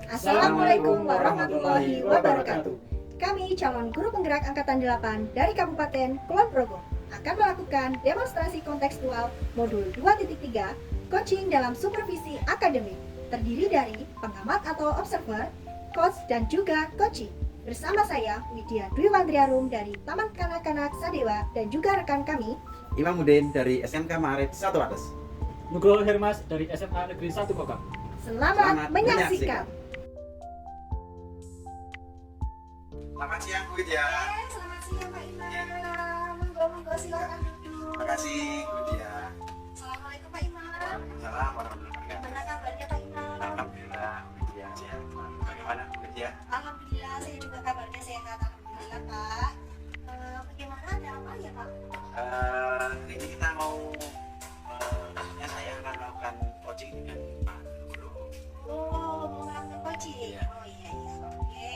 Assalamualaikum warahmatullahi wabarakatuh. Kami calon guru penggerak angkatan 8 dari Kabupaten Kulon Progo akan melakukan demonstrasi kontekstual modul 2.3 coaching dalam supervisi akademik, terdiri dari pengamat atau observer, coach dan juga coaching. Bersama saya Widya Dwi Wandriarum dari Taman Kanak-Kanak Sadewa dan juga rekan kami Imamuddin dari SMK Maret 1 Atas. Nugroho Hermas dari SMA Negeri 1 Kokam. Selamat menyaksikan. Selamat siang Bu Widya. Selamat siang Pak Imam. Monggo silakan duduk. Terima kasih Bu Widya. Assalamualaikum Pak Imam. Assalamualaikum warahmatullahi wabarakatuh. Bagaimana kabarnya Pak Imam? Alhamdulillah Bu Widya sehat. Bagaimana Bu Widya? Alhamdulillah saya juga kabarnya sehat. Alhamdulillah Pak. Bagaimana ada apa ya Pak? Hari ini kita mau saya akan melakukan coaching dengan Pak Nugroho. Oh, mau melakukan coaching? Iya. Oh iya. Oke.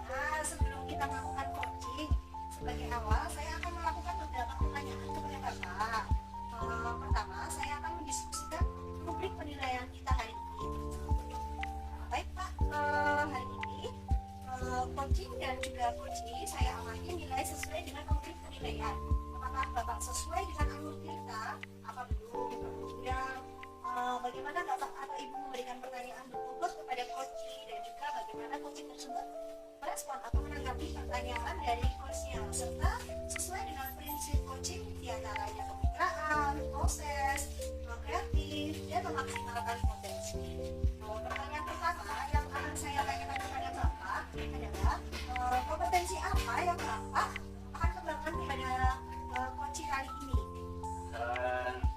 Nah, sebelum kita melakukan coaching, sebagai awal saya akan melakukan beberapa pertanyaan kepada Bapak. Pertama, saya akan mendiskusikan rubrik penilaian kita hari ini. Baik Pak, hari ini coaching dan juga coaching saya amati nilai sesuai dengan rubrik penilaian. Apakah Bapak sesuai dengan alur kita? Apa belum? Kemudian bagaimana Bapak atau Ibu memberikan pertanyaan berbobot kepada coaching dan juga bagaimana coaching tersebut merespon atau menanggapi pertanyaan dari coachnya, serta sesuai dengan prinsip coaching diantaranya kemitraan, proses, kreatif, dan memaksimalkan potensi. Pertanyaan pertama yang akan saya tanyakan kepada Bapak adalah kompetensi apa yang Bapak akan kembangkan kepada coaching kali ini?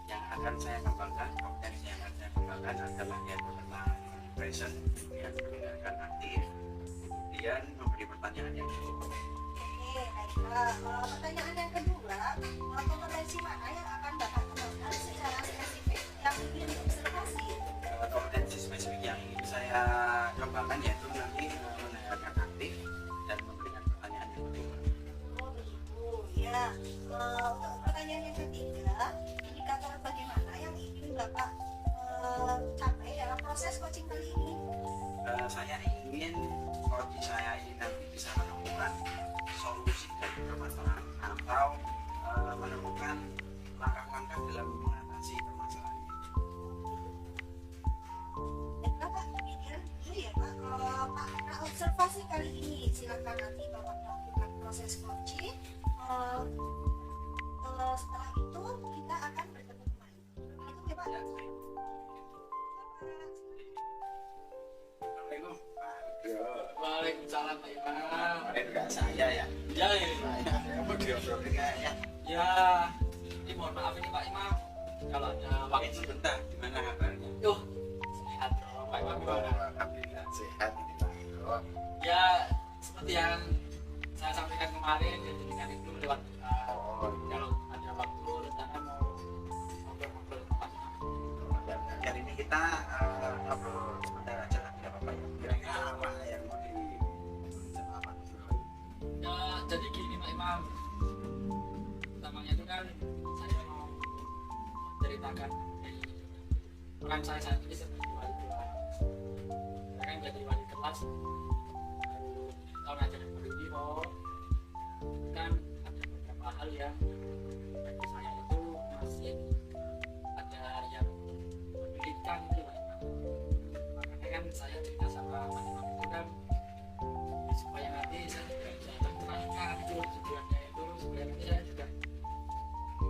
Yang akan saya kembangkan, kompetensi yang akan saya kembangkan adalah yaitu tentang present, kemudian mendengarkan aktif, kemudian memberi pertanyaan yang cukup. Oke, baiklah. Pertanyaan yang kedua, kompetensi mana yang akan Bapak kembangkan secara spesifik yang ingin diobservasi? Kompetensi spesifik yang ingin saya kembangkan yaitu nanti mendengarkan aktif dan memberikan pertanyaan yang cukup. Oh begitu, ya. Untuk pertanyaan yang ketiga, indikator bagaimana yang ingin Bapak capai dalam proses coaching kali ini? Saya ingin coach saya ini nanti bisa menemukan solusi dari permasalahan atau menemukan langkah-langkah dalam mengatasi permasalahan ini. Dan Bapak kemudian dulu ya Pak, Pak observasi kali ini silakan nanti Bapak melakukan proses coaching. Setelah itu kita akan bertemu kembali. Begitu ya Pak? Ya, saya. Assalamualaikum Pak Nugroho. Waalaikumsalam Pak Imam. Kemarin enggak saya ya. Ya, Kamu diobrolin kayaknya. ya. Ini mohon maaf ini Pak Imam. Kalau ada Waktu waktu sebentar, gimana kabarnya? Yuh, sehat dong Pak Imam gimana? Alhamdulillah sehat ini Pak Nugroho. Ya, seperti yang saya sampaikan kemarin, jadi dengan itu lewat kalau ada waktu rencana mau ngobrol-ngobrol sama Pak Imam. Dan kali ini kita ngobrol sebentar aja lah, tidak apa-apa ya. Kira-kira apa yang mau sama Pak Nugroho? Ya, jadi gini Pak Imam. Pertamanya itu kan saya mau menceritakan peran saya saat ini sebagai wali kelas. Saya kan jadi wali kelas tahun ajaran baru ini kan ada beberapa hal yang bagi saya itu masih ada yang menyulitkan gitu Pak Imam. Makanya kan saya cerita sama Pak Imam itu kan supaya nanti saya juga bisa menerangkan itu tujuannya itu supaya nanti saya juga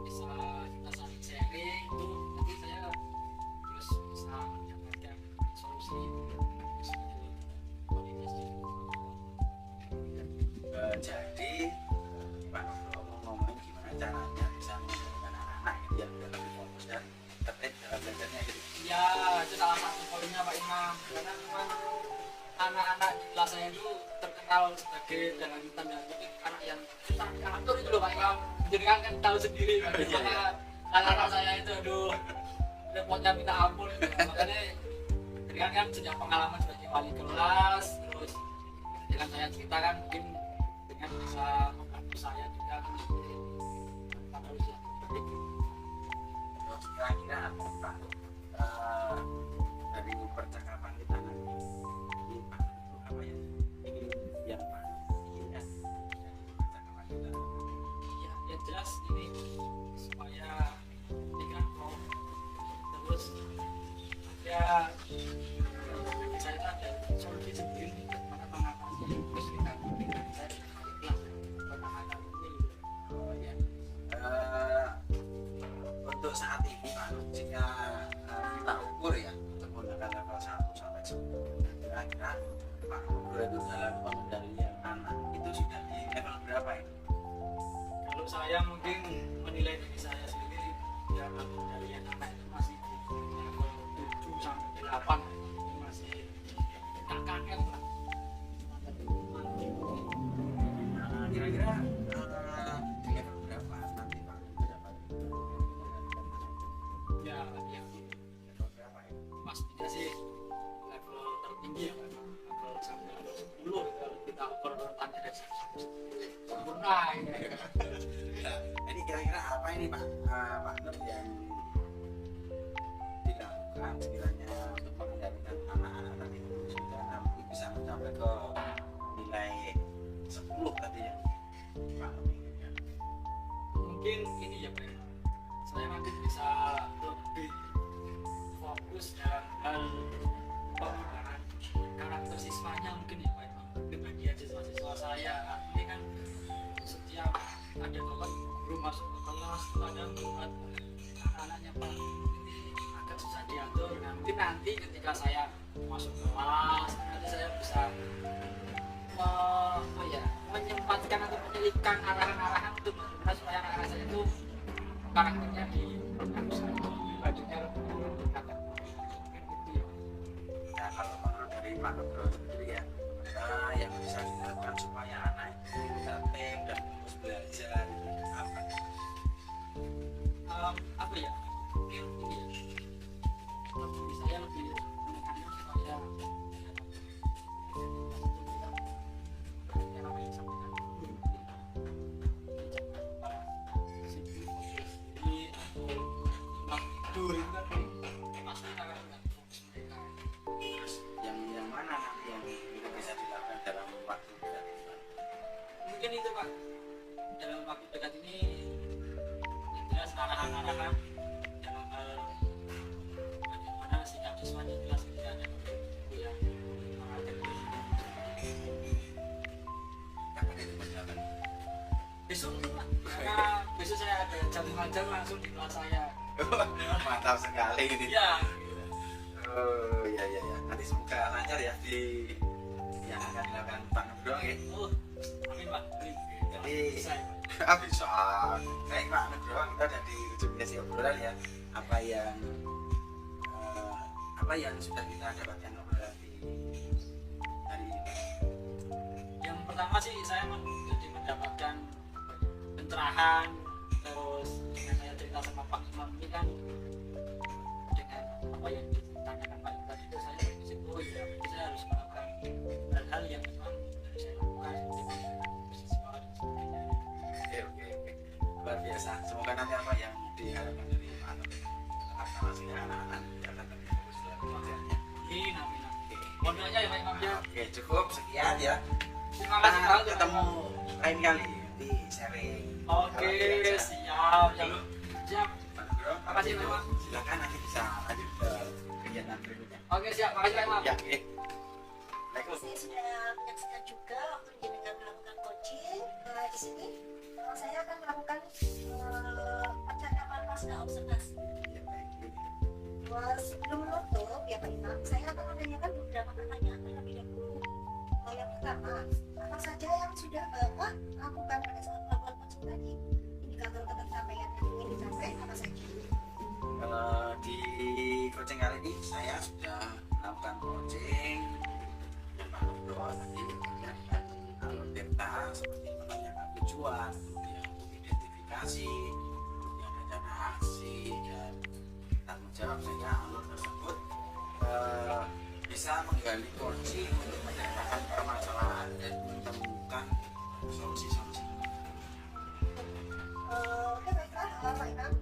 bisa kita saling sharing itu nanti saya terus bisa mendapatkan solusi seperti komunikasi. Jadi Pak Nugroho mau ngomongin gimana caranya bisa mengajarkan anak-anak gitu ya dalam fokus dan tertib dalam belajarnya gitu. Ya itu salah satu poinnya Pak Imam, karena memang anak-anak di kelas saya itu terkenal sebagai dalam tanda kutip anak yang susah diatur itu loh Pak Imam. Jadi kan tahu sendiri bagaimana anak-anak saya itu aduh repotnya minta ampun gitu. Makanya kan sejak pengalaman sebagai wali kelas terus dengan saya ceritakan mungkin dengan bisa membantu saya juga pada usia seperti itu. Terus kira-kira apa Pak dari percakapan kita nanti ini Pak bagi saya itu ada solusi sendiri bagaimana mengatasi kesulitan pikiran saya bagaimana ini. Oh, ya. Untuk saat ini Pak, jika kita ukur ya untuk menggunakan level 1 sampai 10, kira-kira Pak Nugroho itu dalam pengendalian anak itu sudah di level berapa ini? Kalau saya mungkin menilai diri saya sendiri ya dari anak itu masih di level 7 sampai 8 ini masih kakak lah. Kira-kira di level berapa nanti Pak mendapat Ya, ya level berapa ya? pastinya sih level tertinggi ya memang level sampai level 10 kalau kita ukur urutannya dari 1 sampai 10 sempurna ini. Nah, ini kira-kira apa ini Pak Pak Nur yang dilakukan sekiranya untuk mengendalikan anak-anak tadi itu sudah nanti bisa mencapai ke nilai 10 tadi ya Pak Nur inginkan. Mungkin ini ya Pak, saya nanti bisa lebih fokus dalam hal pengembangan karakter siswanya mungkin ya Pak, kebagian siswa-siswa saya ini kan setiap ada bapak guru masuk ke kelas kadang buat anak-anaknya Pak ini agak susah diatur. Nah mungkin nanti ketika saya masuk kelas nanti saya bisa menyempatkan atau menyelipkan arahan-arahan untuk bagaimana supaya anak-anak saya itu karakternya bajunya lebih terkata mungkin gitu ya. Ya kalau menurut dari Pak Nugroho sendiri ya yang bisa dilakukan supaya anak itu tertib dan fokus belajar itu apa? Apa ya mungkin ini ya lebih saya lebih menekankan supaya Yang mana nanti yang bisa dilakukan dalam waktu dekat ini Pak? mungkin itu Pak dalam waktu dekat ini yang jelas arahan-arahan dalam hal bagaimana sikap siswanya jelas tidak ada guru yang mengajar Kapan itu berjalan? besok nih Pak karena besok saya ada jam ngajar langsung di kelas saya. Mantap sekali ini. Iya. Oh iya iya ya. Nanti semoga lancar ya di yang akan dilakukan Pak Nugroho ya. Oh, amin Pak. Amin. Jadi Bisa. bisa. Baik Pak Nugroho, kita udah di ujung sesi obrolan ya. Apa yang sudah kita dapatkan obrolan di hari ini? Yang pertama sih saya jadi mendapatkan pencerahan, terus dengan saya cerita sama Pak Imam ini kan dengan apa yang ditanyakan Pak Imam tadi itu saya berpikir oh ya saya harus melakukan hal-hal yang memang harus saya lakukan untuk siswa dan sebagainya. Oke. Luar biasa. Semoga nanti apa yang diharapkan dari Pak Nugroho terlaksana sehingga anak-anak dapat lebih fokus dalam belajarnya. Amin amin. Mohon doanya ya Pak Imam ya. Oke, cukup sekian ya. Terima kasih Kita Pak. ketemu lain kali di sharing. Oke, siap. Siap. Pak Nugroho, Makasih, Pak Imam. silakan nanti bisa lanjut ke kegiatan berikutnya. Oke, siap. Makasih Pak Imam. Ya, oke. Baiklah. Saya sudah menyaksikan juga waktu jenengan melakukan coaching di sini. Saya akan melakukan percakapan pasca observasi. Ya, baik. Sebelum menutup ya Pak Imam, saya akan menanyakan beberapa pertanyaan terlebih dahulu. Yang pertama, apa saja yang sudah Bapak lakukan pada saat melakukan coaching tadi? Indikator ketercapaian yang ingin dicapai apa saja? Di coaching kali ini saya sudah melakukan coaching dan Pak Nugroho tadi menyiapkan alur data seperti menanyakan tujuan, kemudian untuk identifikasi, kemudian rencana aksi dan tanggung jawab sehingga alur tersebut bisa menggali kunci untuk menyelesaikan permasalahan dan menemukan solusi-solusi. Oke baiklah Pak Imam,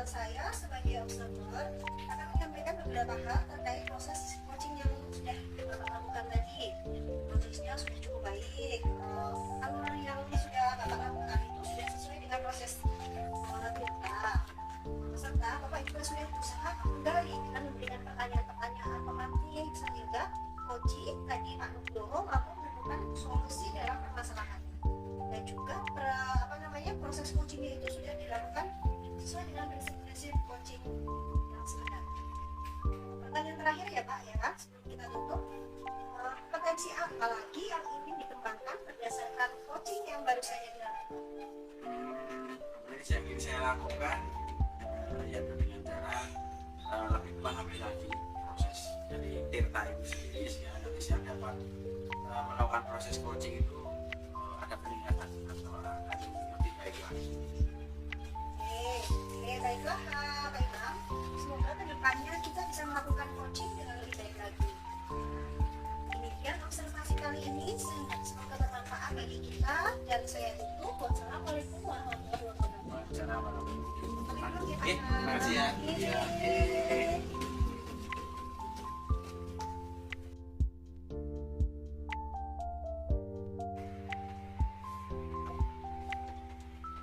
saya sebagai observer akan menyampaikan beberapa hal terkait proses coaching yang sudah Bapak lakukan tadi. Prosesnya sudah cukup baik, alur yang sudah Bapak lakukan itu sudah sesuai dengan proses kita. Serta Bapak juga sudah berusaha menggali dengan memberikan pertanyaan-pertanyaan coaching tadi Pak Nugroho mampu menemukan solusi dalam permasalahan, dan juga proses coachingnya itu sudah dilakukan sesuai dengan prinsip-prinsip coaching yang sebenarnya. Pertanyaan terakhir ya Pak ya, sebelum kita tutup, potensi apa lagi yang ingin dikembangkan berdasarkan coaching yang baru saja dilakukan? Yang ingin saya lakukan yaitu dengan cara lebih memahami lagi proses dari Tirta itu sendiri, sehingga nanti saya dapat melakukan proses coaching itu ada peningkatan atau akan lebih baik lagi. Oke, baiklah Pak Imam. Semoga kedepannya kita bisa melakukan coaching dengan lebih baik lagi. Demikian observasi kali ini, semoga bermanfaat bagi kita, dan saya tutup. Wassalamualaikum warahmatullahi wabarakatuh. Terima kasih ya.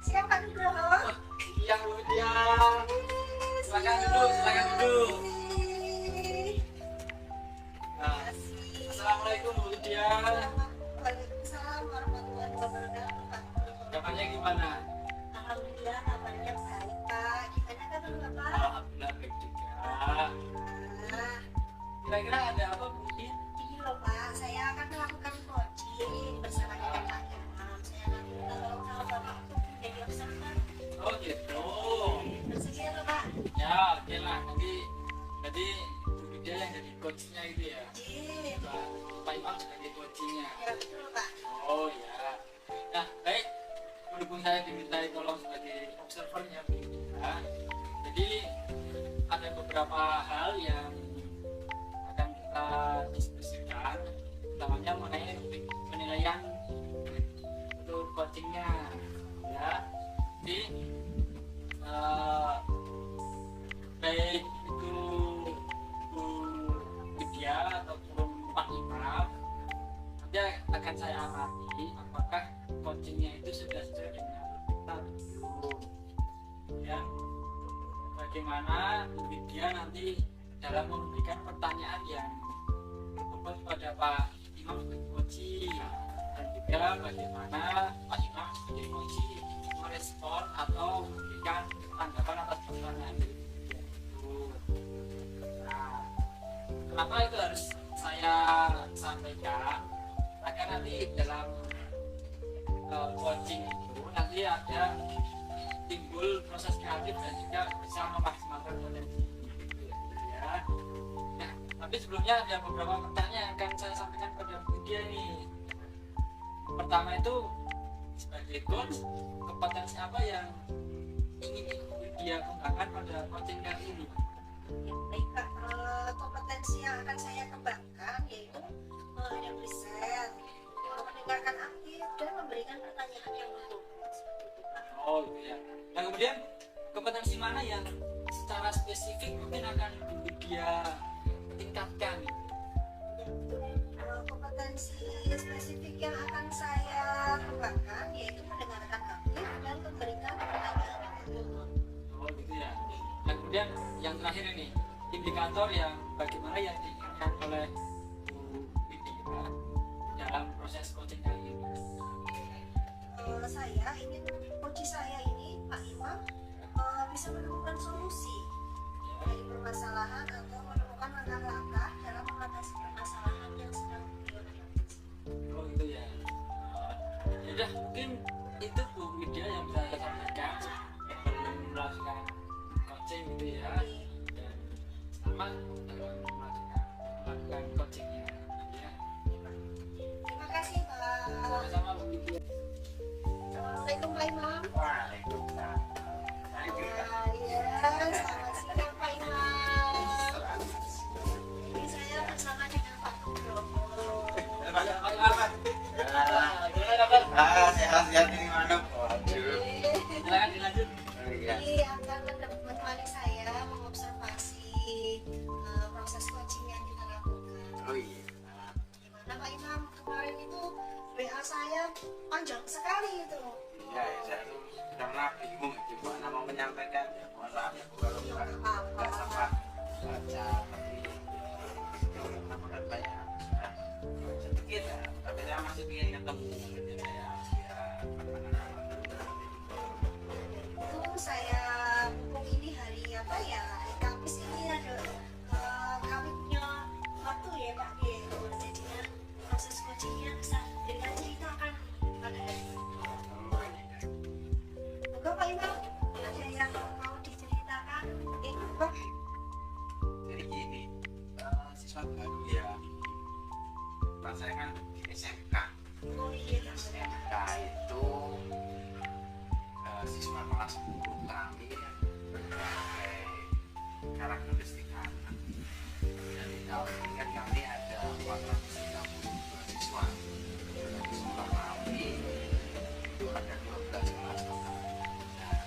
Siap Pak Nugroho. Yang dia. Silakan duduk, silakan duduk. Nah, Assalamualaikum Bu Lydia. Waalaikumsalam warahmatullahi wabarakatuh. Kabarnya gimana? Alhamdulillah kabarnya baik Pak. Gimana kabar Bapak? Alhamdulillah baik juga. Kira-kira ada apa Bu Lydia? Ini loh Pak, saya akan melakukan coaching bersama dengan Pak Imam. Saya akan minta tolong sama Bapak untuk menjadi observer. Oh gitu. Bersedia loh Pak? Ya oke lah, nanti jadi Bu Lydia yang jadi coachnya gitu ya. Jin. Pak Imam sebagai coachnya. Ya betul Pak. Oh ya. Nah baik, berhubung saya dimintai tolong sebagai observernya Bu Lydia, jadi ada beberapa hal yang akan kita diskusikan, utamanya mengenai penilaian untuk coachingnya ya. Jadi baik itu Bu Lydia ataupun Pak Imam, nanti akan saya amati apakah coachingnya itu sudah sesuai dengan kita belum ya. Bagaimana Bu Lydia nanti dalam memberikan pertanyaan yang berbobot kepada Pak Imam sebagai coaching, dan juga bagaimana Pak Imam sebagai coaching merespon atau memberikan tanggapan atas pertanyaan dari Bu Lydia itu. Nah, kenapa itu harus saya sampaikan? Agar nanti dalam coaching itu nanti ada timbul proses kreatif dan juga bisa memaksimalkan potensi ya. Nah, tapi sebelumnya ada beberapa pertanyaan yang akan saya sampaikan pada Bu Lydia nih. Pertama itu, sebagai coach, kompetensi apa yang ingin Bu Lydia kembangkan pada coaching kali ini? Ya, baik Pak. Kompetensi yang akan saya kembangkan yaitu ada present, mendengarkan aktif, dan memberikan pertanyaan yang berbobot. Oh gitu ya. Nah kemudian kompetensi mana yang secara spesifik mungkin akan Bu Lydia tingkatkan? Kompetensi spesifik yang akan saya kembangkan yaitu mendengarkan aktif dan memberikan pertanyaan yang berbobot. Oh gitu ya. Dan kemudian yang terakhir ini, indikator yang bagaimana yang diinginkan oleh Bu Lydia dalam proses coaching kali ini? Saya ingin coach saya ini Pak Imam bisa menemukan solusi dari permasalahan atau menemukan langkah-langkah dalam mengatasi permasalahan yang sedang beliau hadapi. Oh gitu ya. Ya udah, mungkin itu Bu Lydia yang bisa saya sampaikan sebelum melakukan coaching gitu ya. Dan selamat dalam melakukan coachingnya ya. Terima kasih Pak. Sama-sama Bu Lydia. Assalamualaikum Pak Imam. Waalaikumsalam. Ya, selamat siang Pak Imam. Ini saya bersama dengan Pak Nugroho. Sehat-sehat ini mana? Waduh. Silakan dilanjut. Ini akan menemani saya mengobservasi proses coaching yang kita lakukan. Oh iya. Gimana Pak Imam, kemarin itu WA saya panjang sekali itu. Iya, saya tuh karena bingung gimana mau menyampaikan ya. Mohon maaf ya Bu, kalau nggak sempat baca, tapi menambahkan banyak tempat saya kan di SMK. Oh iya. SMK itu siswa kelas 10 kami berbagai karakteristik anak. Dari tahun ini kan kami ada 432 siswa. Dari sekolah kami itu ada 12 kelas. Nah,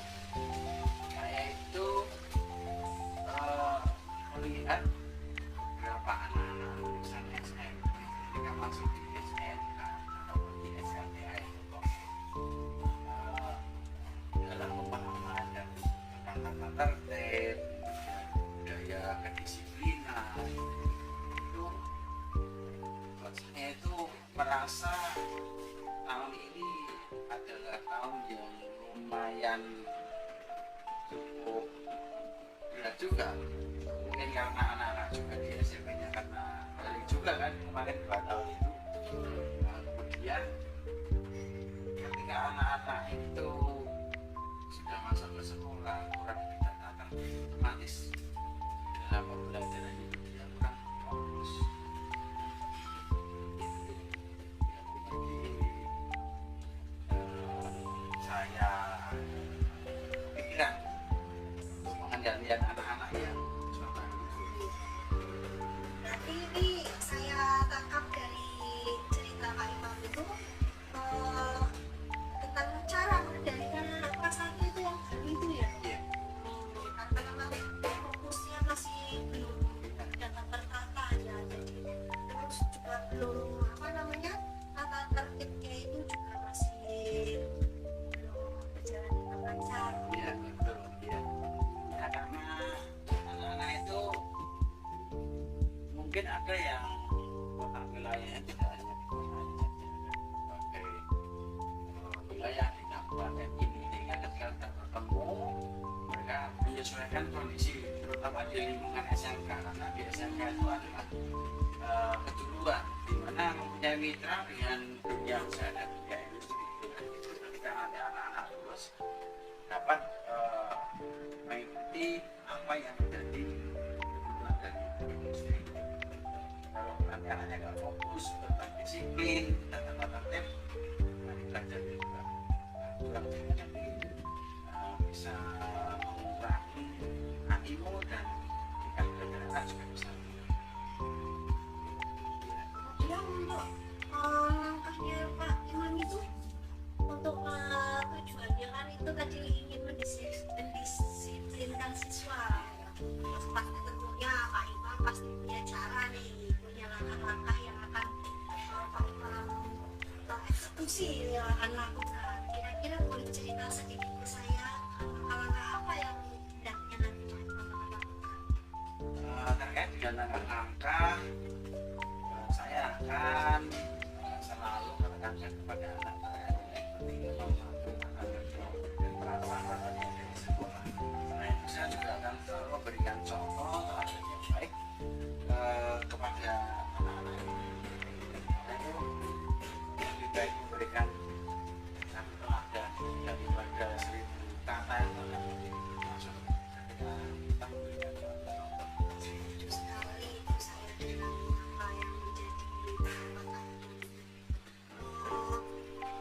saya itu melihat beberapa anak-anak lulusan SMP ketika masuk di SMK ataupun di SLTA itu kok dalam pemahaman dan tentang tata tertib, budaya kedisiplinan itu buat saya itu merasa tahun ini adalah tahun yang lumayan cukup berat juga. Mungkin karena anak-anak juga di SMP-nya karena balik juga kan kemarin 2 tahun itu. Nah, kemudian ketika anak-anak itu sudah masuk ke sekolah kurang tidak datang, otomatis dalam pembelajaran itu dia kurang fokus. Saya pikiran untuk mengendalikan anak-anak yang seperti itu. Berarti ini saya tangkap dari cerita Pak Imam itu tentang cara mengendalikan anak kelas 1 itu yang baru itu ya. Iya. Karena memang fokusnya masih belum dapat tertata ya. Jadi terus juga belum apa namanya tata tertibnya itu juga masih belum berjalan dengan lancar. Iya, betul. Iya. Ya, karena anak-anak itu mungkin ada yang kotak wilayahnya tidak hanya di kota saja, berbagai wilayah di kabupaten ini, sehingga ketika kita bertemu mereka menyesuaikan kondisi terutama di lingkungan SMK, karena di SMK itu adalah keduluan di mana mempunyai mitra dengan dunia usaha dan dunia industri. Itu ketika nanti anak-anak lulus dapat mengikuti apa yang menjadi kebutuhan dari industri. Kalau nanti anaknya nggak fokus tentang disiplin dan tata tertib, nanti belajar juga kurang jadi bisa mengurangi animo dan tingkat belajar juga bisa. Kemudian untuk langkahnya Pak Imam itu untuk tujuannya kan itu tadi ingin mendisiplinkan siswa. Terus pasti tentunya Pak Imam pasti punya cara nih, punya langkah-langkah yang akan Pak Imam eksekusi yang akan lakukan. Kira-kira boleh cerita sedikit ke saya langkah-langkah apa yang hendaknya nanti Pak Imam akan lakukan? Terkait dengan langkah-langkah, saya akan selalu menekankan kepada anak saya yang penting memantapkan dan peraturan yang ada di sekolah. Nah, itu saya juga akan selalu memberikan contoh teladan yang baik kepada anak-anak ini. Nah, itu lebih baik memberikan satu teladan daripada 1000 kata yang akan masuk ketika kita memberikan contoh. Setuju sekali itu saya dengan apa yang menjadi perkataan.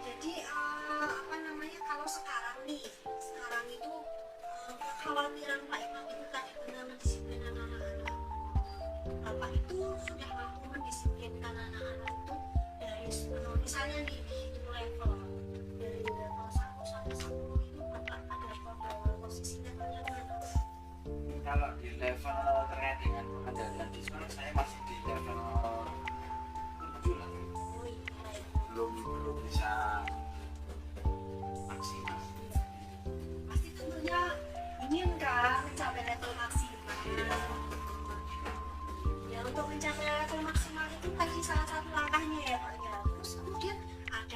Jadi apa namanya kalau sekarang itu kekhawatiran Pak Imam itu tadi benar mendisiplinkan anak-anak. Bapak itu sudah mampu mendisiplinkan anak-anak itu dari misalnya di level dari level 1 sampai 10 itu Bapak ada posisinya bagaimana? Kalau di level terkait dengan pengendalian diskon, saya masih di level 7 lah, Oh iya. belum bisa maksimal. Pasti tentunya ingin kan mencapai level maksimal. Ya untuk mencapai level maksimal itu tadi salah satu langkahnya ya Pak ya. Terus kemudian ada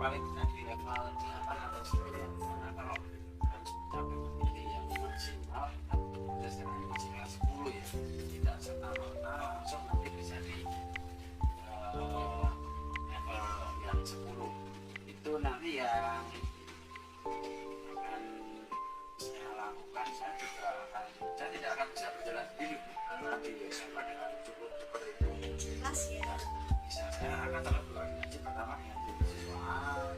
paling tidak di level 8 atau 10 karena kalau harus mencapai titik yang maksimal berdasarkan maksimal 10 ya, tidak serta-merta langsung nanti bisa di level yang 10 itu nanti yang akan saya lakukan. Saya tidak akan bisa berjalan sendiri karena di SMA dengan cukup seperti itu jelas ya. bisa saya akan sangat berkoordinasi pertama dengan tim siswa,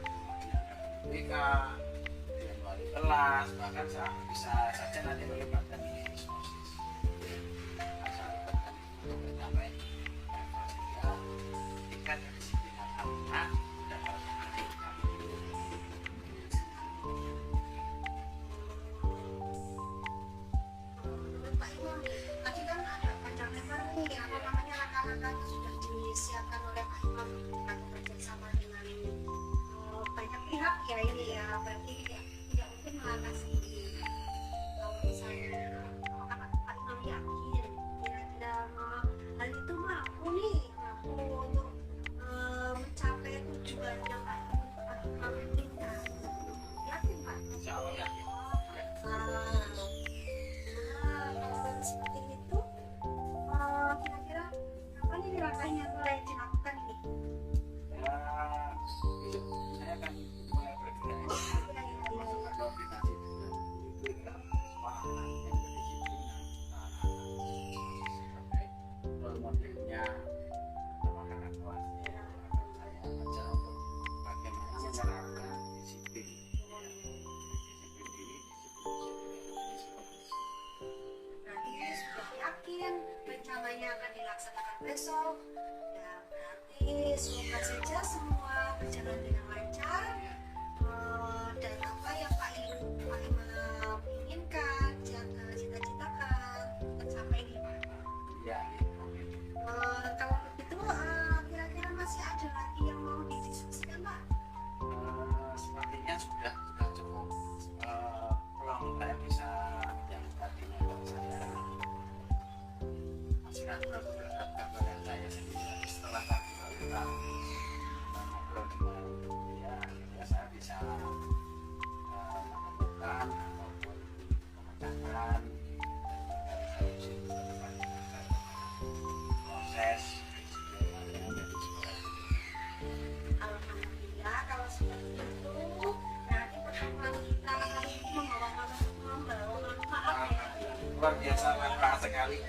kemudian dengan BK, dengan wali kelas, bahkan saya bisa saja nanti melibatkan diagnosis asal libatkan untuk mencapai level 3 tingkat kedisiplinan anak dapat meningkat. Pak Imam, tadi kan ada panjang lebar nih, apa namanya langkah-langkahnya sudah disiapkan oleh Pak Imam untuk bekerja sama dengan banyak pihak ya ini ya, berarti tidak mungkin melangkah sendiri. Kalau misalnya Pak Imam yakin kira-kira hal itu mampu untuk mencapai tujuan yang Pak Imam inginkan. Yakin Pak? Insya Allah ya. Kalau seperti itu, kira-kira apa nih langkahnya mulai dilakukan ini? Ya, besok saya akan mulai bergerak masuk ke koordinasi dengan semua anak yang berdisiplinan, sebagai role modelnya anak-anak kelasnya akan saya ajar untuk bagaimana menerapkan disiplin diri, disiplin. Berarti sudah yakin rencananya akan dilaksanakan besok. Ya, berarti semoga saja semua berjalan dengan lancar. Dan apa yang Pak Imam inginkan, cita-citakan tercapai nih Pak. Ya, Kalau begitu, kira-kira masih ada lagi yang mau didiskusikan Pak? sepertinya sudah cukup. Peluang saya bisa yang tadinya kalau saya masih ragu-ragu terhadap gambaran saya sendiri, setelah tadi kita ngobrol dengan dia, akhirnya saya bisa menemukan ataupun memecahkan dari solusi ke depan proses yang ada di sekolah. Alhamdulillah kalau seperti itu berarti pertemuan kita kali ini membawa manfaat ya. Luar biasa manfaat sekali.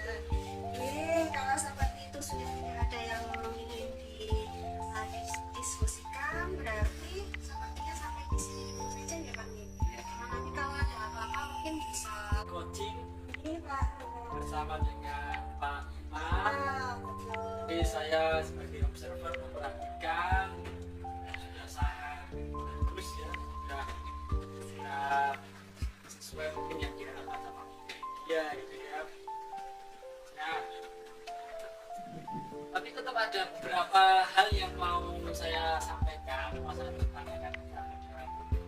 Kalau seperti itu sudah tidak ada yang ingin didiskusikan, berarti sepertinya sampai di sini dulu saja ya Pak. Nah, nanti kalau ada apa-apa mungkin bisa coaching ini Pak. bersama dengan Pak Imam. Betul. Jadi saya sebagai observer memperhatikan sudah sangat bagus ya, sudah sesuai mungkin yang diharapkan sama dia gitu ya. Nah, tapi tetap ada beberapa hal yang mau saya sampaikan, masa ditanyakan kepada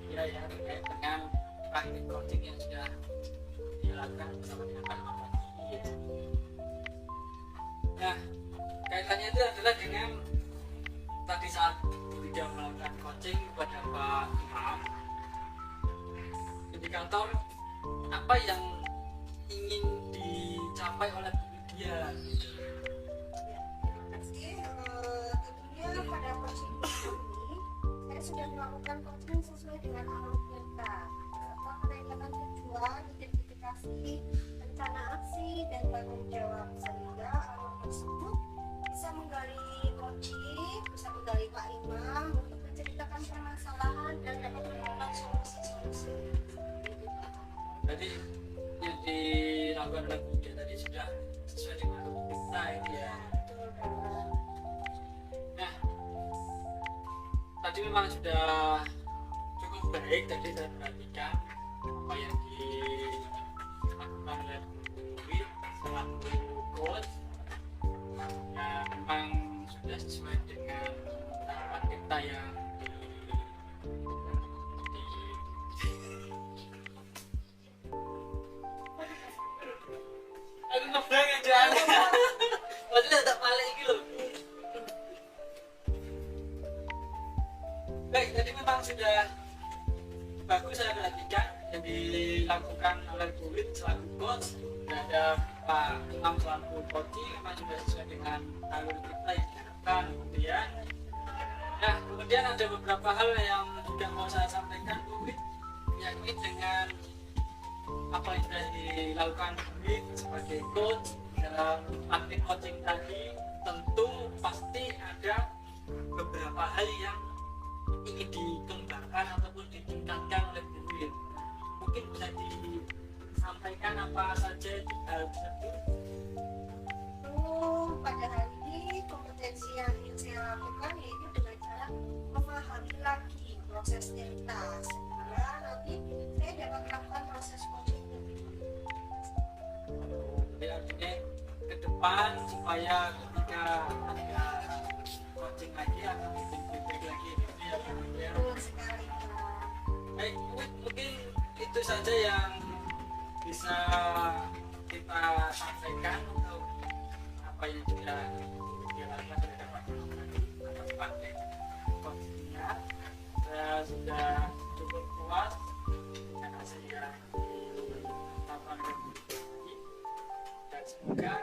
dia ya terkait dengan praktik coaching yang sudah dilakukan bersama dengan Pak Imam tadi ya. Nah, kaitannya itu adalah dengan tadi saat beliau melakukan coaching kepada Pak Imam, indikator apa yang ingin dicapai oleh dia gitu. Tentunya pada coaching ini saya sudah melakukan coaching sesuai dengan alur perintah atau menanyakan tujuan, identifikasi, rencana aksi, dan tanggung jawab sehingga alur tersebut bisa menggali coaching, bisa menggali Pak Imam untuk menceritakan permasalahan dan dapat menemukan solusi-solusi. Jadi yang dilakukan oleh dia tadi sudah sesuai dengan alur perintah ini ya. Nah, tadi memang sudah cukup baik tadi saya perhatikan apa yang dilakukan oleh Bu Dwi selaku coach. Ya memang sudah sesuai dengan harapan kita yang aku ngebrang aja. Maksudnya tak balik gitu loh. Baik, jadi memang sudah bagus saya perhatikan yang dilakukan oleh Buwit selaku coach terhadap Pak Imam selaku coach memang sudah sesuai dengan alur kita yang diharapkan. Kemudian ada beberapa hal yang juga mau saya sampaikan Buwit, yakni dengan apa yang sudah dilakukan Buwit sebagai coach dalam praktik coaching tadi, tentu pasti ada beberapa hal yang ingin dikembangkan ataupun ditingkatkan oleh Buwit. Mungkin bisa disampaikan apa saja hal tersebut. Pada hari ini kompetensi yang ingin saya lakukan yaitu dengan cara memahami lagi proses delta sehingga nanti saya dapat melakukan proses coaching lebih Jadi artinya ke depan supaya ketika ada coaching lagi akan lebih baik lagi gitu ya. betul sekali Pak. Baik, mungkin itu saja yang bisa kita sampaikan untuk apa yang sudah dilakukan oleh Pak atas praktek coachingnya. Saya sudah cukup puas dengan hasil yang dilakukan oleh Buwit, dan semoga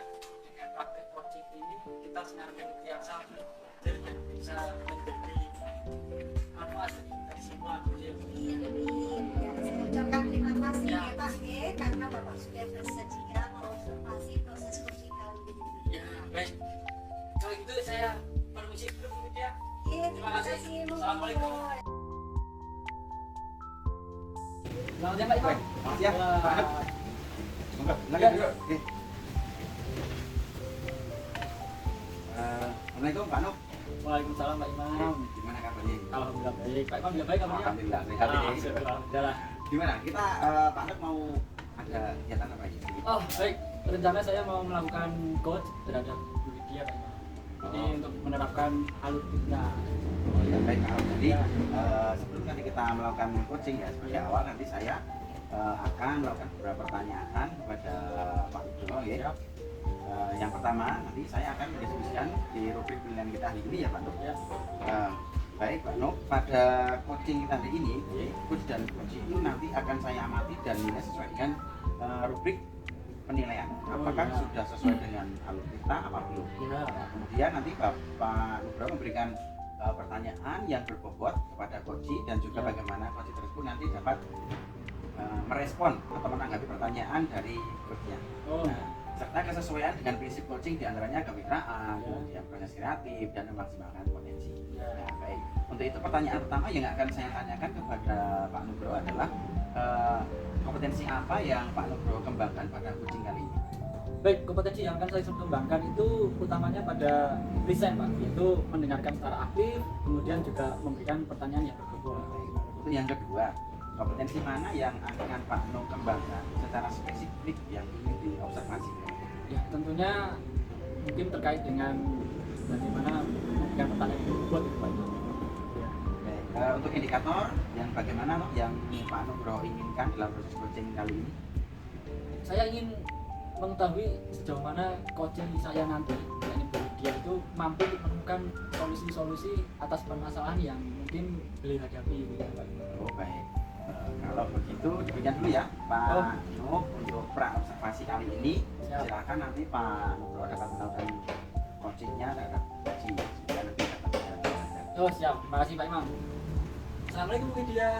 dengan praktek coaching ini kita semakin biasa belajar dan bisa menjadi manfaat dari semua beliau. Ya, saya ucapkan terima kasih ya Pak karena Bapak sudah bersedia mengobservasi proses coaching kali ini. Ya, baik. Kalau gitu saya permisi dulu Buwit ya. Iya, terima kasih. Assalamualaikum. Selamat siang Pak Imam. Selamat siang, Pak Anep. Monggo, silakan duduk. Oke. Assalamualaikum Pak Anep. Waalaikumsalam Pak Imam. Gimana kabarnya? Alhamdulillah baik. Pak Imam juga baik kabarnya? Alhamdulillah sehat ini. Alhamdulillah. Gimana? Kita Pak Anep mau ada kegiatan apa ini? Oh, baik. Rencana saya mau melakukan coach terhadap Buwit dia Pak Imam. Ini untuk menerapkan alur kita. Oh ya, baik Pak Anep. Jadi Ya. sebelum nanti kita melakukan coaching ya sebagai awal nanti saya akan melakukan beberapa pertanyaan kepada Pak Nugroho ya. Siap. Yang pertama nanti saya akan mendiskusikan di rubrik penilaian kita hari ini ya Pak Nugroho. Ya. Baik Pak Nugroho, pada coaching kita hari ini, coach dan coach itu nanti akan saya amati dan nilai sesuai dengan rubrik penilaian. Apakah ya. sudah sesuai dengan alur kita apa belum? Ya. Nah, kemudian nanti Bapak Nugroho memberikan pertanyaan yang berbobot kepada coach dan juga Ya. bagaimana coach tersebut nanti dapat merespon atau menanggapi pertanyaan dari coachnya. Oh. Nah, serta kesesuaian dengan prinsip coaching diantaranya kemitraan, Ya. kemudian proses kreatif dan memaksimalkan potensi. Ya. Nah, baik. Untuk itu pertanyaan pertama yang akan saya tanyakan kepada Pak Nugroho adalah kompetensi apa yang Pak Nugroho kembangkan pada coaching kali ini? Baik, kompetensi yang akan saya kembangkan itu utamanya pada listen Pak, yaitu mendengarkan secara aktif, kemudian juga memberikan pertanyaan yang berbobot. Baik. Untuk yang kedua, kompetensi mana yang akan Pak Nugroho kembangkan secara spesifik yang ingin diobservasi? Ya, tentunya mungkin terkait dengan bagaimana memberikan pertanyaan yang berbobot itu Pak. Ya. Baik. Untuk indikator yang bagaimana yang Pak Nugroho inginkan dalam proses coaching kali ini? Saya ingin mengetahui sejauh mana coaching saya nanti, yakni Buwit dia itu mampu untuk menemukan solusi-solusi atas permasalahan yang mungkin beliau hadapi gitu, Pak. Oh baik. Kalau begitu demikian dulu ya Pak Nugroho untuk pra observasi kali ini. Siap. Silakan nanti Pak Nugroho dapat melakukan coachingnya terhadap coach supaya nanti dapat menjalankan. Oh siap, terima kasih Pak Imam. Assalamualaikum Bu Widya.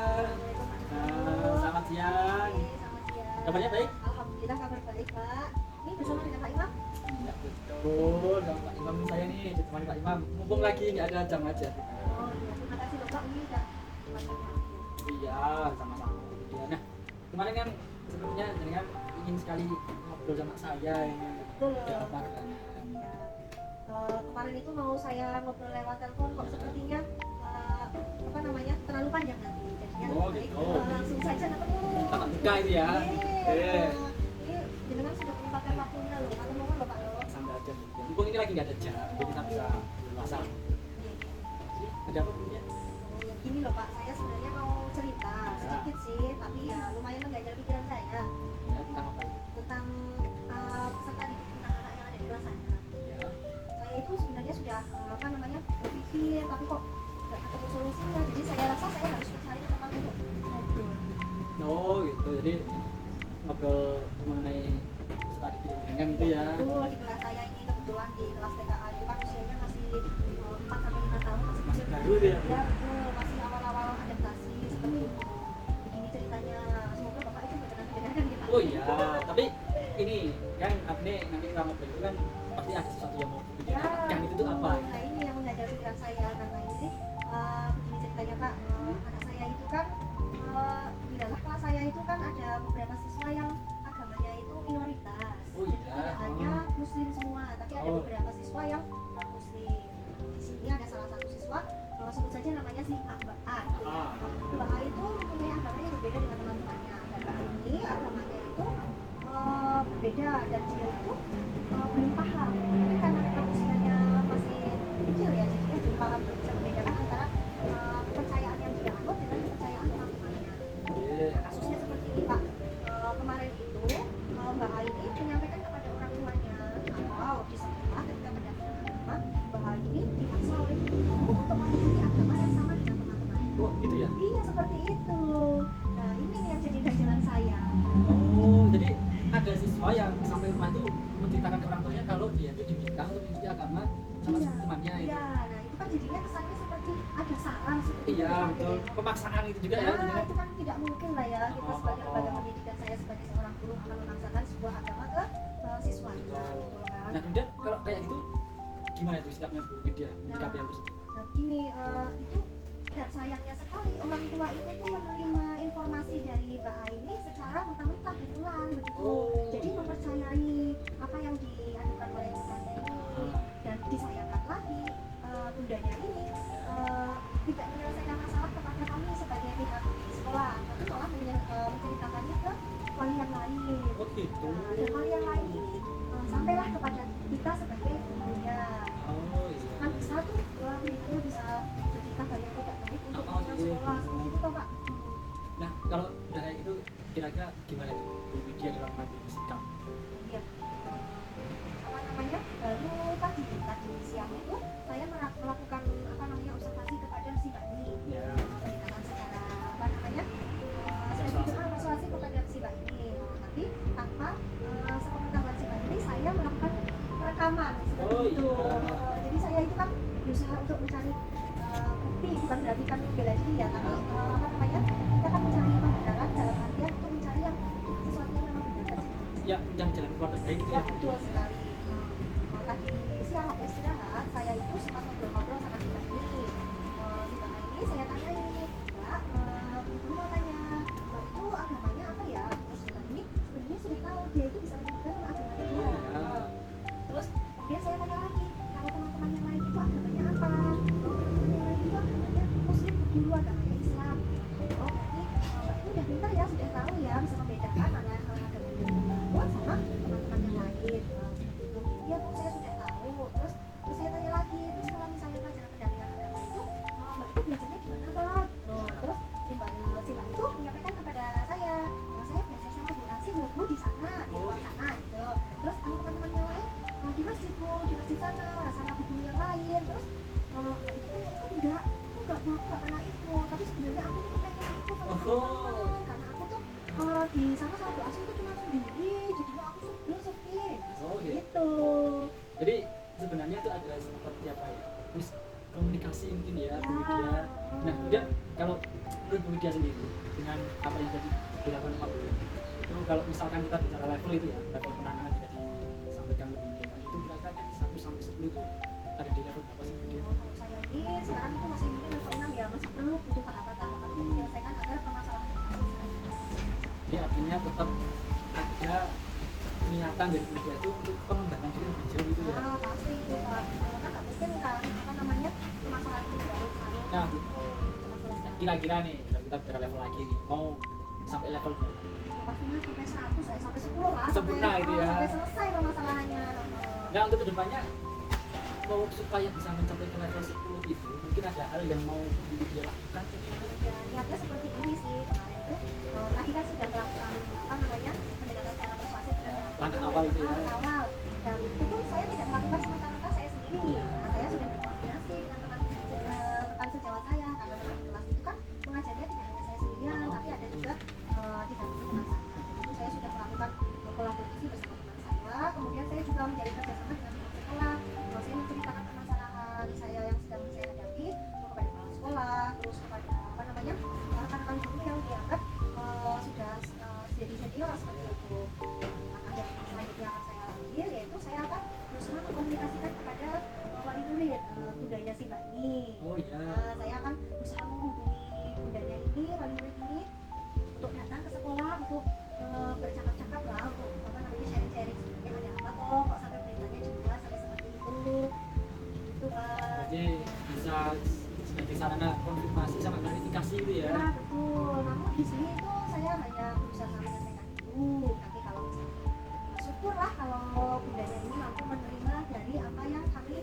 Selamat siang. Selamat siang. Kabarnya baik? Alhamdulillah kabar baik Pak. Ini bersama dengan Pak Imam. Ya betul, sama Pak Imam saya nih ditemani Pak Imam. Mumpung lagi nggak ada jam aja. Oh iya, terima kasih Bapak ini udah teman-teman. Iya, sama-sama Bu Widya. Nah, kemarin kan sebelumnya jenengan ingin sekali ngobrol sama saya ini. Betul. Ada apa katanya? Kemarin itu mau saya ngobrol lewat telepon kok sepertinya apa namanya terlalu panjang nanti. Jadinya Oh, baik, gitu. langsung saja ketemu. Tatap muka ini ya. Iya. Ini jenengan sudah menyempatkan waktunya loh. Atau mau loh Pak loh. Santai aja. Mumpung ini lagi nggak ada jam, jadi kita bisa bermasak. Ada apa Bu Widya? Ya, gini loh Pak, saya sebenarnya mau cerita sedikit sih, tapi ya lumayan mengganjal pikiran saya Ya, tentang apa? tentang peserta didik tentang anak yang ada di kelas saya. Ya. Saya itu sebenarnya sudah apa namanya berpikir, tapi kok nggak ketemu solusinya. Jadi saya ngobrol mengenai tadi bimbingan itu ya. Betul, di kelas saya ini kebetulan di kelas TKA itu kan usianya masih 4 sampai 5 tahun, masih kecil. Baru ya. Ya, betul, masih awal-awal adaptasi seperti itu. Begini ceritanya, semoga Bapak itu benar-benar mendengarkan kita. Oh iya, tapi ini kan Abne nanti kalau ngobrol itu kan pasti ada sesuatu yang mau dibicarakan. Ya, Yang itu tuh apa? nah ini yang menjaga pikiran saya karena ini begini ceritanya Pak, anak saya itu kan di dalam kelas saya itu kan ada beberapa siswa yang agamanya itu minoritas. Oh Jadi iya. tidak hanya muslim semua, tapi ada Oh. beberapa siswa yang non muslim. Di sini ada salah satu siswa, sebut saja namanya si Mbak A. Mbak A itu mempunyai agama yang berbeda dengan teman-temannya. Dan Mbak A ini agamanya itu berbeda dan dia itu belum paham. Tapi karena memang usianya masih kecil ya, jadi dia belum paham, belum bisa membedakan antara kepercayaan yang dia anut dengan kepercayaan teman-temannya. Iya. Kasusnya seperti ini Pak. Kemarin itu Mbak A ini menyampaikan kepada orang tuanya kalau di sekolah ketika pendaftaran agama Mbak A ini dipaksa oleh guru untuk mengikuti agama yang sama dengan teman-temannya. Oh gitu ya. Iya seperti itu. Nah ini yang jadi ganjalan saya. Oh, jadi ada siswa yang sampai rumah itu menceritakan ke orang tuanya kalau dia itu diminta untuk mengikuti agama sama Iya. temannya itu. Iya, nah itu kan jadinya kesannya seperti ada sarang seperti Iya, itu. betul. Pemaksaan itu juga ya. Nah, sebenarnya. itu kan tidak mungkin lah ya kita sebagai lembaga pendidikan, saya sebagai seorang guru akan memaksakan sebuah agama ke siswanya, gitu kan. Nah, kemudian kalau kayak gitu gimana itu sikapnya Bu Widya menyikapi hal tersebut? Nah, gini itu dan sayangnya sekali orang tua itu tuh menerima informasi dari Mbak A ini secara mentah-mentah betulan begitu. Oh. Jadi mempercayai apa yang diadukan oleh bundanya ini dan disayangkan lagi bundanya ini tidak menyelesaikan masalah kepada kami sebagai pihak sekolah, tapi malah menceritakannya ke wali yang lain. Oh gitu. Nah, dan wali yang lain ini sampailah kepada kita sebagai gurunya. Oh iya. Kan bisa tuh gurunya bisa bercerita banyak tidak baik untuk Oh, orang iya. sekolah seperti itu toh Pak. Nah, kalau udah kayak gitu kira-kira gimana itu Bu Widya dalam mengambil sikap? Iya. Apa namanya? Baru tadi siang itu saya melakukan apa namanya observasi kepada si Mbak ini. Ya. Beritakan secara apa namanya? Saya juga persuasi kepada si Mbak ini. Tapi tanpa sepengetahuan si Mbak ini saya melakukan rekaman seperti Oh, itu. iya. Jadi saya itu kan berusaha untuk mencari bukti, bukan berarti kan membela diri ya, tapi apa namanya? Kita kan mencari pembenaran dalam artian untuk mencari yang sesuatu yang memang benar dan Ya, yang jalan keluar terbaik gitu ya, ya. betul sekali. Tadi siang waktu istirahat, saya itu sempat ngobrol-ngobrol sama si Mbak ini. Si Mbak ini saya tanya ini, Mbak, ibu mau tanya, Mbak itu agamanya apa ya? Terus si Mbak ini sebenarnya sudah tahu dia itu bisa menyebutkan agamanya dia. Oh, iya. Terus kemudian saya tanya lagi, kalau teman-teman yang lain itu agamanya apa? Oh, teman-teman yang lain itu agamanya Muslim dulu, agamanya Islam. Oh, berarti Mbak itu udah pintar ya, sudah tahu ya, bisa membedakan mana agama yang dibuat sama teman-teman yang lain. Seperti itu. Iya Bu, saya sudah tahu. Terus saya tanya lagi, terus kalau misalnya pelajaran pendampingan agama itu, Mbak itu belajarnya gimana Mbak? Terus si Mbak itu menyampaikan kepada saya belajar sama Bu Nasi, Bu di sana, di luar sana gitu. Terus teman-teman yang lain di masjid Bu, di masjid sana, sama ibu yang lain. Terus itu enggak pernah itu, tapi sebenarnya aku tuh pengen itu sama teman-teman, karena aku tuh di sana sama Bu Nasi itu cuma sendiri, jadinya aku sepi Oh iya. gitu. Jadi sebenarnya itu adalah seperti apa ya? Komunikasi mungkin ya, Bu Widya. Nah, kemudian kalau menurut Bu Widya sendiri dengan apa yang tadi dilakukan Pak Guru, itu kalau misalkan kita bicara level itu ya, level penanganan tadi disampaikan lebih detail, itu kira-kira dari 1 sampai 10 itu ada di level berapa sih Bu Widya? Kalau saya ini sekarang itu masih mungkin level 6 ya, masih perlu butuh tahapan-tahapan untuk menyelesaikan agar permasalahan Jadi artinya tetap ada niatan dari Bu Widya itu untuk pengembangan diri lebih jauh gitu ya. pasti itu Pak, karena nggak mungkin kan apa namanya permasalahan itu baru Nah, kita selesai. kira-kira nih kalau kita bicara level lagi nih, mau sampai level berapa? Pastinya sampai 100 sampai 10 lah, Sempurna sampai, itu ya. sampai selesai permasalahannya. Nah, untuk kedepannya mau supaya bisa mencapai ke level 10 itu mungkin ada hal yang mau dia lakukan. Ya, niatnya seperti ini sih kemarin tuh tadi kan sudah melakukan apa namanya pendekatan secara persuasif Langkah awal itu ya. langkah awal, dan itu pun saya tidak melakukan semata-mata saya sendiri. Nah, saya sudah berkoordinasi dengan teman sejawat saya, karena teman di kelas itu kan mengajarnya tidak hanya saya sendirian, tapi ada juga 3 teman saya. Itu saya sudah gitu ya. Ya betul. Namun di sini itu saya hanya berusaha menyampaikan itu. Tapi kalau misalnya syukurlah kalau budaya ini mampu menerima dari apa yang kami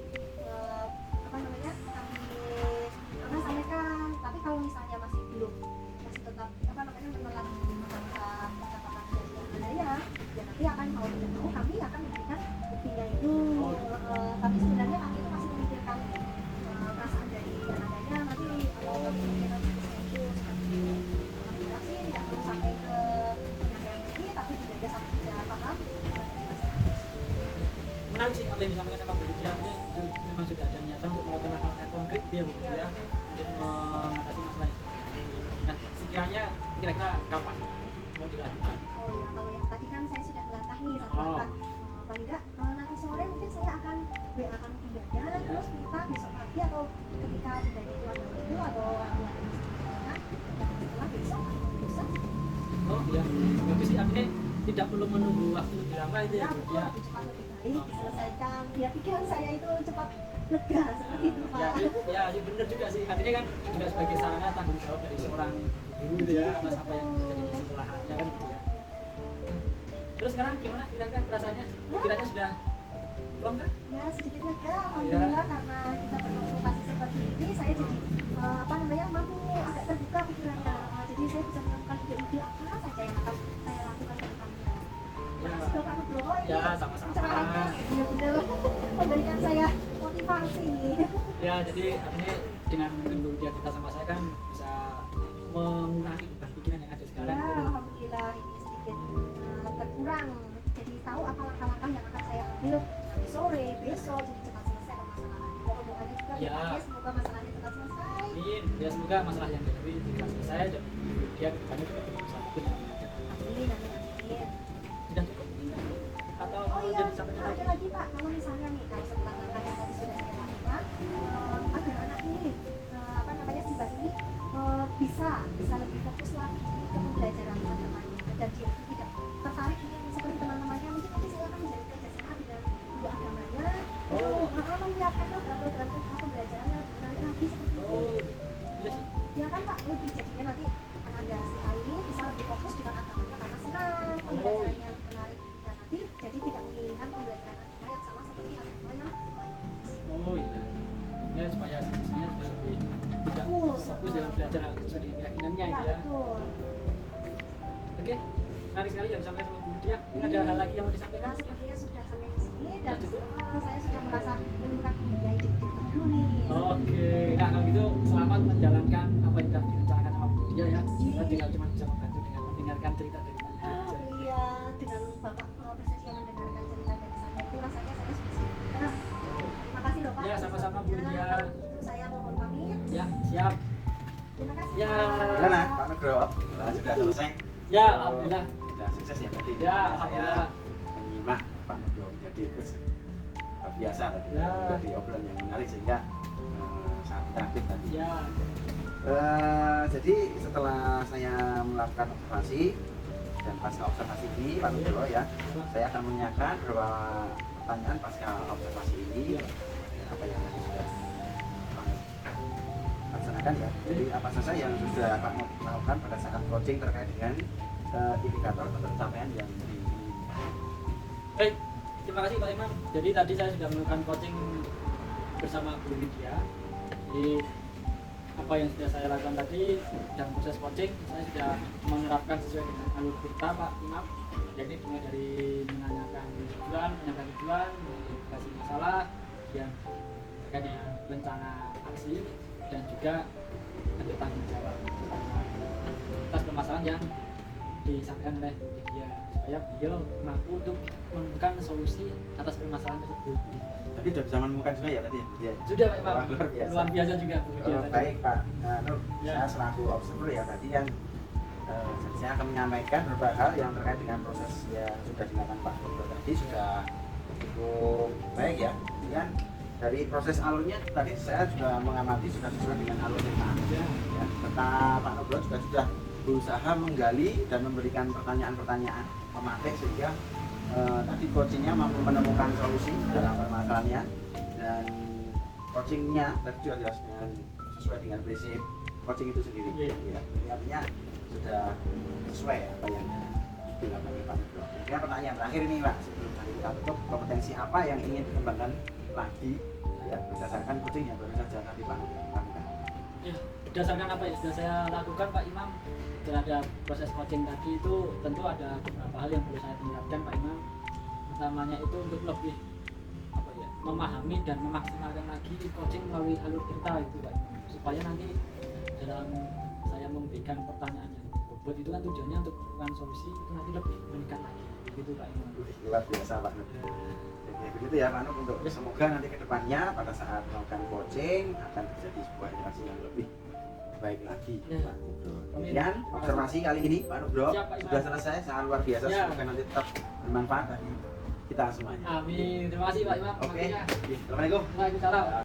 apa namanya kami sampaikan. Tapi kalau misalnya masih belum masih tetap apa namanya menolak kata-kata dari yang ada ya nanti akan mau tidak mau kami akan memberikan buktinya itu. Tapi sebenarnya kami itu masih memikirkan perasaan dari yang adanya nanti kalau pemikiran itu seperti sih tidak perlu sampai ke penyampaian ini tapi tidak ada sampai tidak paham. Menarik sih apa yang disampaikan sama Bu Lydia ini memang sudah ada niatan untuk melakukan langkah konkret ya Bu ya untuk mengatasi masalah ini. Nah sekiranya kira-kira kapan mau dilakukan? Oh ya kalau yang tadi kan saya sudah melangkah nih satu langkah. Paling enggak nanti sore mungkin saya akan WA kan budaya terus kita besok pagi atau ketika budaya keluar dari itu atau orang tua di sana setelah besok atau besok. Oh iya, bagus sih artinya tidak perlu menunggu waktu lebih lama itu ya Bu ya. Lebih cepat lebih baik diselesaikan biar pikiran saya itu cepat lega seperti itu Pak. Ya benar juga sih artinya kan juga sebagai sarana tanggung jawab dari seorang guru gitu ya atas apa yang menjadi kesalahannya kan gitu ya. Terus sekarang gimana kira-kira perasaannya? Kiranya sudah belum kan? Ya sedikit lega alhamdulillah karena kita berkonsultasi seperti ini saya jadi apa namanya mampu agak terbuka pikirannya. Jadi saya bisa menemukan ide-ide apa saja yang akan saya lakukan ke depannya. Terima kasih Bapak Nugroho ini Ya sama-sama. pencerahannya benar-benar memberikan saya motivasi. Ya jadi artinya dengan guru dia kita sama saya kan bisa mengurangi beban pikiran yang ada Ya sekarang. alhamdulillah ini sedikit berkurang. Jadi tahu apa langkah-langkah yang akan saya ambil nanti sore, besok jadi cepat selesai permasalahannya. Doa-doanya juga Ya. semoga masalahnya cepat selesai. Amin. Ya semoga masalah yang dihadapi tidak selesai dan dia kedepannya juga bisa ikut. Amin, amin, amin. Sudah cukup atau Oh iya, jadi sampai ada lagi Pak, kalau misalnya nih, kalau setelah langkah yang tadi sudah saya lakukan, agar anak ini, apa namanya, si Mbak ini bisa lebih fokus lagi ke pembelajaran teman-temannya dan dia itu tidak tertarik ingin seperti teman-temannya, mungkin nanti saya akan menjadi kerjasama dengan dua agamanya, menyiapkan program-program pembelajarannya lebih menarik lagi seperti itu. Iya sih. Ya kan Pak, lebih jadinya nanti anak ada si A ini bisa lebih fokus dengan agamanya karena senang pembelajarannya menarik dan nanti jadi tidak menginginkan pembelajaran agama yang sama seperti agama yang lain. Oh iya. Ya supaya siswanya juga lebih tidak fokus dalam belajar sesuai dengan keyakinannya Ya, gitu ya. betul. Oke. Menarik sekali yang disampaikan sama Bu Lydia. Ini ada hal lagi yang mau disampaikan? Nah, sepertinya sudah sampai di sini dan saya sudah merasa menemukan budaya ide-ide baru nih. Oke, nah kalau gitu selamat menjalankan apa yang sudah direncanakan sama Bu Lydia ya. Kita tinggal cuma bisa membantu dengan mendengarkan cerita dari Bu Lydia. Iya, dengan Bapak bersedia mendengarkan cerita dari saya itu rasanya saya sudah senang. Terima kasih loh Pak. Ya, sama-sama, Bu Lydia. Saya mohon pamit. Ya, siap. Terima kasih. Ya. Gimana Pak Nugroho? Sudah selesai? Ya, alhamdulillah. Sudah sukses ya tadi. Ya, Saya alhamdulillah. menyimak Pak Nugroho jadi ikut biasa tadi. Ya. Jadi obrolan yang menarik sehingga sangat interaktif tadi. Ya. Jadi setelah saya melakukan observasi dan pasca observasi ini Pak Nugroho ya, saya akan menanyakan beberapa pertanyaan pasca observasi ini. Apa yang tadi sudah kami laksanakan ya. Jadi apa saja yang sudah Pak lakukan pada saat coaching terkait dengan indikator pencapaian yang Baik, terima kasih Pak Imam. Jadi tadi saya sudah melakukan coaching bersama Bu Lydia. Jadi apa yang sudah saya lakukan tadi dalam proses coaching, saya sudah menerapkan sesuai dengan alur kita Pak Imam. Jadi mulai dari menanyakan tujuan, kasih masalah, yang terkait dengan rencana aksi dan juga ada tanggung jawab atas permasalahan yang disampaikan oleh Lydia supaya beliau mampu untuk menemukan solusi atas permasalahan tersebut. Tapi sudah bisa menemukan juga ya tadi ya. Sudah Pak Imam, Wah, luar biasa. luar biasa juga Bu Lydia tadi. Baik Pak Nur, Ya. saya selaku observer ya tadi yang saya akan menyampaikan beberapa hal yang terkait dengan proses yang sudah dilakukan Pak Nur tadi sudah cukup baik ya. Kemudian dari proses alurnya tadi saya sudah mengamati sudah sesuai dengan alur kita. Ya, serta Pak Nur juga sudah berusaha menggali dan memberikan pertanyaan-pertanyaan pematik sehingga tadi coachingnya mampu menemukan solusi dalam permasalahannya dan coachingnya tadi juga jelas dengan sesuai dengan prinsip coaching itu sendiri. Iya. Ya, jadi artinya sudah sesuai apa yang dilakukan oleh Pak Nugro. Kemudian pertanyaan terakhir ini Pak, sebelum nanti kita tutup, kompetensi apa yang ingin dikembangkan lagi ya berdasarkan coaching yang baru saja tadi Pak lakukan? Ya, berdasarkan apa yang sudah saya lakukan Pak Imam terhadap proses coaching tadi itu tentu ada beberapa hal yang perlu saya tingkatkan Pak Imam. Pertamanya itu untuk lebih apa ya, memahami dan memaksimalkan lagi coaching melalui alur IRTA itu Pak Imam, supaya nanti dalam saya memberikan pertanyaan yang bobot itu kan tujuannya untuk menemukan solusi itu nanti lebih meningkat lagi gitu Pak Imam. Luar biasa Pak Nugro. Jadi begitu ya Pak Nugro, untuk semoga nanti ke depannya pada saat melakukan coaching akan terjadi sebuah interaksi yang lebih baik lagi Ya. Pak Nugro. Kemudian observasi kali ini Pak Nugro Siap, Pak Imam. sudah selesai, sangat luar biasa. Ya. Semoga nanti tetap bermanfaat bagi kita semuanya. Amin. Terima kasih Pak Imam. Oke. Waktunya. Assalamualaikum. Waalaikumsalam.